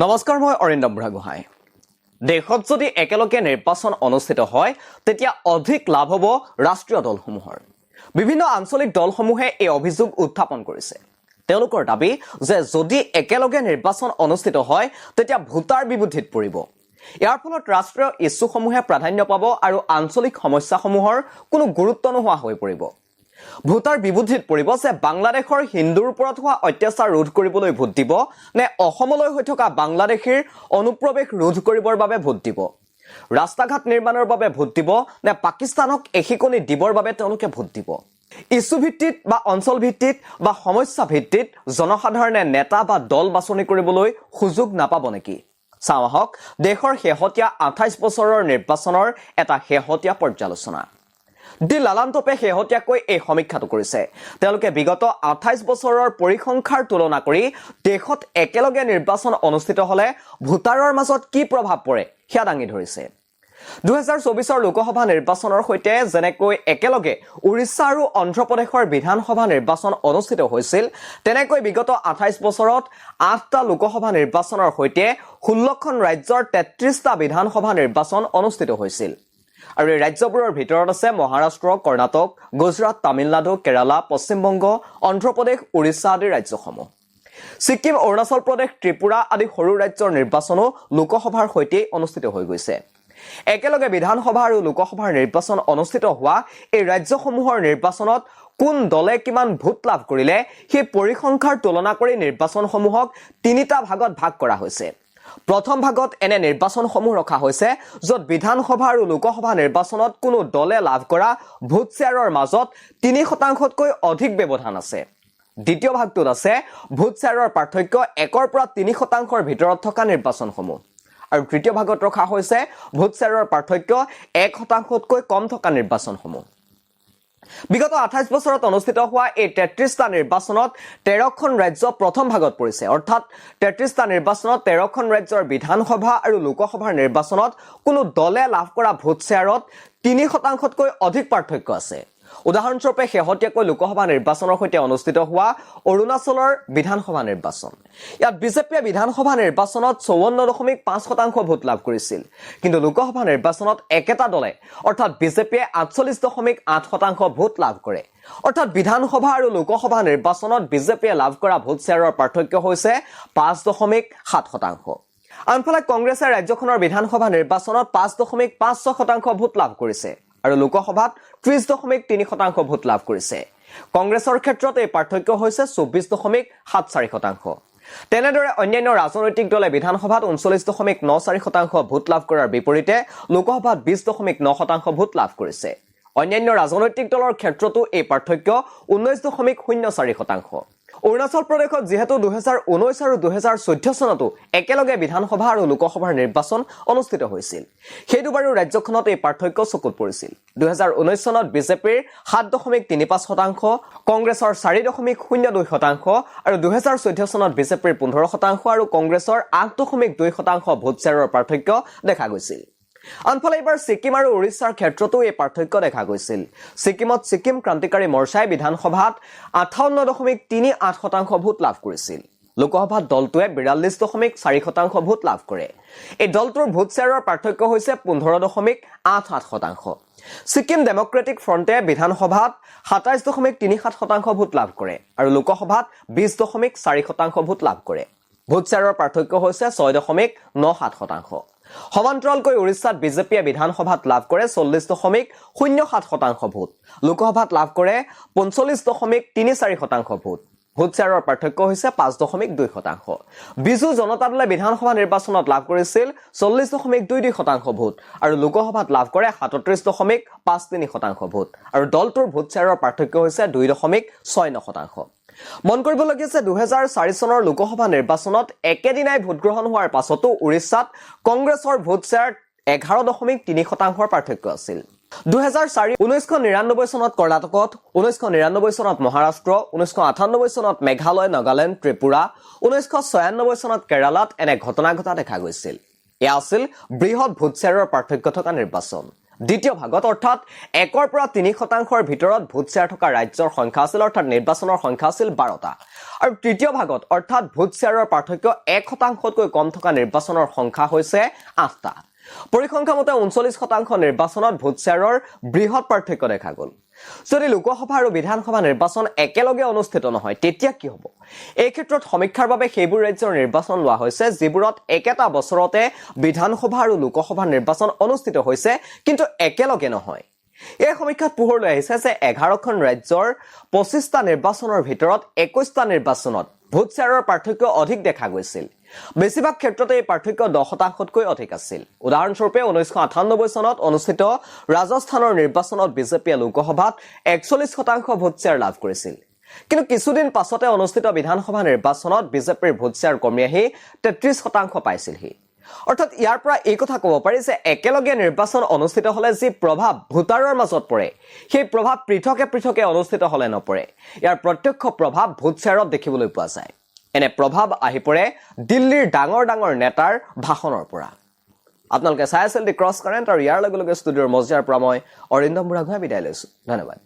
নমস্কাৰ, মই অৰিন্দম বুঢ়াগোহাঁই। দেশত যদি একেলগে নিৰ্বাচন অনুষ্ঠিত হয় তেতিয়া অধিক লাভ হ'ব ৰাষ্ট্ৰীয় দলসমূহৰ। বিভিন্ন আঞ্চলিক দলসমূহে এই অভিযোগ উত্থাপন কৰিছে। তেওঁলোকৰ দাবী যে যদি একেলগে নিৰ্বাচন অনুষ্ঠিত হয় তেতিয়া ভোটাৰ বিবুদ্ধিত পৰিব। ইয়াৰ ফলত ৰাষ্ট্ৰীয় ইছ্যুসমূহে প্ৰাধান্য পাব আৰু আঞ্চলিক সমস্যাসমূহৰ কোনো গুৰুত্ব নোহোৱা হৈ পৰিব। ভোটাৰ বিবুদ্ধিত পৰিব যে বাংলাদেশৰ হিন্দুৰ ওপৰত হোৱা অত্যাচাৰ ৰোধ কৰিবলৈ ভোট দিব নে অসমলৈ হৈ থকা বাংলাদেশীৰ অনুপ্ৰৱেশ ৰোধ কৰিবৰ বাবে ভোট দিব, ৰাস্তা ঘাট নিৰ্মাণৰ বাবে ভোট দিব নে পাকিস্তানক এশিকনি দিবৰ বাবে তেওঁলোকে ভোট দিব। ইছ্যু ভিত্তিত বা অঞ্চল ভিত্তিত বা সমস্যা ভিত্তিত জনসাধাৰণে নেতা বা দল বাছনি কৰিবলৈ সুযোগ নাপাব নেকি? চাওঁ আহক দেশৰ শেহতীয়া 28 বছৰৰ নিৰ্বাচনৰ এটা শেহতীয়া পৰ্যালোচনা। ডি লালান্তপে শেহতীয়াকৈ এই সমীক্ষাটো কৰিছে। তেওঁলোকে বিগত 28 বছৰৰ পৰিসংখ্যাৰ তুলনা কৰি দেশত একেলগে নিৰ্বাচন অনুষ্ঠিত হলে ভোটাৰৰ মাজত কি প্ৰভাৱ পৰে সেয়া দাঙি ধৰিছে। 2024 লোকসভা নিৰ্বাচনৰ সৈতে যেনেকৈ একেলগে উৰিষ্যা আৰু অন্ধ্ৰপ্ৰদেশৰ বিধানসভা নিৰ্বাচন অনুষ্ঠিত হৈছিল, তেনেকৈ বিগত 28 বছৰত 8টা লোকসভা নিৰ্বাচনৰ সৈতে 16খন ৰাজ্যৰ 33টা বিধানসভা নিৰ্বাচন অনুষ্ঠিত হৈছিল। আৰু এই ৰাজ্যবোৰৰ ভিতৰত আছে মহাৰাষ্ট্ৰ, কৰ্ণাটক, গুজৰাট, তামিলনাডু, কেৰালা, পশ্চিমবংগ, অন্ধ্ৰপ্ৰদেশ, উৰিষ্যা আদি ৰাজ্যসমূহ। ছিকিম, অৰুণাচল প্ৰদেশ, ত্ৰিপুৰা আদি সৰু ৰাজ্যৰ নিৰ্বাচনো লোকসভাৰ সৈতে অনুষ্ঠিত হৈ গৈছে। একেলগে বিধানসভা আৰু লোকসভাৰ নিৰ্বাচন অনুষ্ঠিত হোৱা এই ৰাজ্যসমূহৰ নিৰ্বাচনত কোন দলে কিমান ভোট লাভ কৰিলে সেই পৰিসংখ্যাৰ তুলনা কৰি নিৰ্বাচনসমূহক 3টা ভাগত ভাগ কৰা হৈছে। প্ৰথম ভাগত এনে নিৰ্বাচনসমূহ ৰখা হৈছে য'ত বিধানসভা আৰু লোকসভা নিৰ্বাচনত কোনো দলে লাভ কৰা ভোট শ্বেয়াৰৰ মাজত 3%তকৈ অধিক ব্যৱধান আছে। দ্বিতীয় ভাগটোত আছে ভোট শ্বেয়াৰৰ পাৰ্থক্য 1ৰ পৰা 3%ৰ ভিতৰত থকা নিৰ্বাচনসমূহ। আৰু তৃতীয় ভাগত ৰখা হৈছে ভোট শ্বেয়াৰৰ পাৰ্থক্য 1%তকৈ কম থকা নিৰ্বাচনসমূহ। বিগত 28 বছৰত অনুষ্ঠিত হোৱা এই 33টা নিৰ্বাচনত 13খন ৰাজ্য প্ৰথম ভাগত পৰিছে। অৰ্থাৎ 33টা নিৰ্বাচনত 13খন ৰাজ্যৰ বিধানসভা আৰু লোকসভাৰ নিৰ্বাচনত কোনো দলে লাভ কৰা ভোট শ্বেয়াৰত 3%তকৈ অধিক পাৰ্থক্য আছে। উদাহৰণস্বৰূপে শেহতীয়াকৈ লোকসভা নিৰ্বাচনৰ সৈতে অনুষ্ঠিত হোৱা অৰুণাচলৰ বিধানসভা নিৰ্বাচন। ইয়াত বিজেপিয়ে বিধানসভা নিৰ্বাচনত 54.5% ভোট লাভ কৰিছিল, কিন্তু লোকসভা নিৰ্বাচনত একেটা দলে অৰ্থাৎ বিজেপিয়ে 48.8% ভোট লাভ কৰে। অৰ্থাৎ বিধানসভা আৰু লোকসভা নিৰ্বাচনত বিজেপিয়ে লাভ কৰা ভোট শ্বেয়াৰৰ পাৰ্থক্য হৈছে 5.7%। আনফালে কংগ্ৰেছে ৰাজ্যখনৰ বিধানসভা নিৰ্বাচনত 5.56% ভোট লাভ কৰিছে আৰু লোকসভাত 30.3% ভোট লাভ কৰিছে। কংগ্ৰেছৰ ক্ষেত্ৰত এই পাৰ্থক্য হৈছে 24.74%। তেনেদৰে অন্যান্য ৰাজনৈতিক দলে বিধানসভাত 39.94% ভোট লাভ কৰাৰ বিপৰীতে লোকসভাত 20.9% ভোট লাভ কৰিছে। অন্যান্য ৰাজনৈতিক দলৰ ক্ষেত্ৰতো এই পাৰ্থক্য 19.04%। অৰুণাচল প্ৰদেশত যিহেতু 2019 আৰু 2014 চনতো একেলগে বিধানসভা আৰু লোকসভাৰ নিৰ্বাচন অনুষ্ঠিত হৈছিল, সেই দুবাৰো ৰাজ্যখনত এই পাৰ্থক্য চকুত পৰিছিল। 2019 চনত বিজেপিৰ 7.35%, কংগ্ৰেছৰ 4.02% আৰু 2014 চনত বিজেপিৰ 15% আৰু কংগ্ৰেছৰ 8.2% ভোট শ্বেয়াৰৰ পাৰ্থক্য দেখা গৈছিল। আনফালে এইবাৰ ছিকিম আৰু উৰিষ্যাৰ ক্ষেত্ৰতো এই পাৰ্থক্য দেখা গৈছিল। ছিকিমত ছিকিম ক্ৰান্তিকাৰী মৰ্চাই বিধানসভাত 58.38% ভোট লাভ কৰিছিল। লোকসভাত দলটোৱে 42.48% ভোট লাভ কৰে। এই দলটোৰ ভোট শ্বেয়াৰৰ পাৰ্থক্য হৈছে 15.88%। ছিকিম ডেমক্ৰেটিক ফ্ৰণ্টে বিধানসভাত 27.37% ভোট লাভ কৰে আৰু লোকসভাত 20.4% ভোট লাভ কৰে। ভোট শ্বেয়াৰৰ পাৰ্থক্য হৈছে 6.97%। সমান্তৰালকৈ উৰিষ্যাত বিজেপিয়ে বিধানসভাত লাভ কৰে 40.07% ভোট, লোকসভাত লাভ কৰে 45.34% ভোট। ভোট শ্বেয়াৰৰ পাৰ্থক্য হৈছে 5.2%। বিজু জনতা দলে বিধানসভা নিৰ্বাচনত লাভ কৰিছিল 40.22% ভোট আৰু লোকসভাত লাভ কৰে 37.53% ভোট আৰু দলটোৰ ভোট শ্বেয়াৰৰ পাৰ্থক্য হৈছে 2.69%। মন কৰিবলগীয়া যে 2004 চনৰ লোকসভা নিৰ্বাচনত একেদিনাই ভোট গ্ৰহণ হোৱাৰ পাছতো উৰিষ্যাত কংগ্ৰেছৰ ভোট শ্বেয়াৰ 11.3%ৰ পাৰ্থক্য আছিল। 1999 চনত কৰ্ণাটকত, 1999 চনত মহাৰাষ্ট্ৰ, 1998 চনত মেঘালয়, নাগালেণ্ড, ত্ৰিপুৰা, 1996 চনত কেৰালাত এনে ঘটনা ঘটা দেখা গৈছিল। এয়া আছিল বৃহৎ ভোট শ্বেয়াৰৰ পাৰ্থক্য থকা নিৰ্বাচন। দ্বিতীয় ভাগত অৰ্থাৎ 1ৰ পৰা 3% ভিতৰত ভোট শ্বেয়াৰ থকা ৰাজ্যৰ সংখ্যা আছিল অৰ্থাৎ নিৰ্বাচনৰ সংখ্যা আছিল 12টা আৰু তৃতীয় ভাগত অৰ্থাৎ ভোট শ্বেয়াৰৰ পাৰ্থক্য 1%তকৈ কম থকা নিৰ্বাচনৰ সংখ্যা হৈছে 8টা পৰিসংখ্যা মতে 39% নিৰ্বাচনত ভোট শ্বেয়াৰৰ বৃহৎ পাৰ্থক্য দেখা গ'ল যদি লোকসভা আৰু বিধানসভা নিৰ্বাচন একেলগে অনুষ্ঠিত নহয় তেতিয়া কি হ'ব এই ক্ষেত্ৰত সমীক্ষাৰ বাবে সেইবোৰ ৰাজ্যৰ নিৰ্বাচন লোৱা হৈছে যিবোৰত একেটা বছৰতে বিধানসভা আৰু লোকসভা নিৰ্বাচন অনুষ্ঠিত হৈছে কিন্তু একেলগে নহয় এই সমীক্ষাত পোহৰলৈ আহিছে যে 11খন ৰাজ্যৰ 25টা নিৰ্বাচনৰ ভিতৰত 21টা নিৰ্বাচনত ভোট শ্বেয়াৰৰ পাৰ্থক্য অধিক দেখা গৈছিল বেছিভাগ ক্ষেত্ৰতে এই পাৰ্থক্য 10%তকৈ অধিক আছিল উদাহৰণস্বৰূপে 1998 চনত অনুষ্ঠিত ৰাজস্থানৰ নিৰ্বাচনত বিজেপিয়ে লোকসভাত 41% ভোট শ্বেয়াৰ লাভ কৰিছিল কিন্তু কিছুদিন পাছতে অনুষ্ঠিত বিধানসভা নিৰ্বাচনত বিজেপিৰ ভোট শ্বেয়াৰ কমি আহি 33% পাইছিলহি অৰ্থাৎ ইয়াৰ পৰা এই কথা ক'ব পাৰি যে একেলগে নিৰ্বাচন অনুষ্ঠিত হলে যি প্ৰভাৱ ভোটাৰৰ মাজত পৰে সেই প্ৰভাৱ পৃথকে অনুষ্ঠিত হলে নপৰে ইয়াৰ প্ৰত্যক্ষ প্ৰভাৱ ভোট শ্বেয়াৰত দেখিবলৈ পোৱা যায় এনে প্ৰভাৱ আহি পৰে দিল্লীৰ ডাঙৰ নেতাৰ ভাষণৰ পৰা আপোনালোকে চাই আছিল দি ক্ৰছ কাৰেণ্ট আৰু ইয়াৰ লগে লগে ষ্টুডিঅ'ৰ মজিয়াৰ পৰা মই অৰিন্দম বুঢ়াগোহাঁই বিদায় লৈছো ধন্যবাদ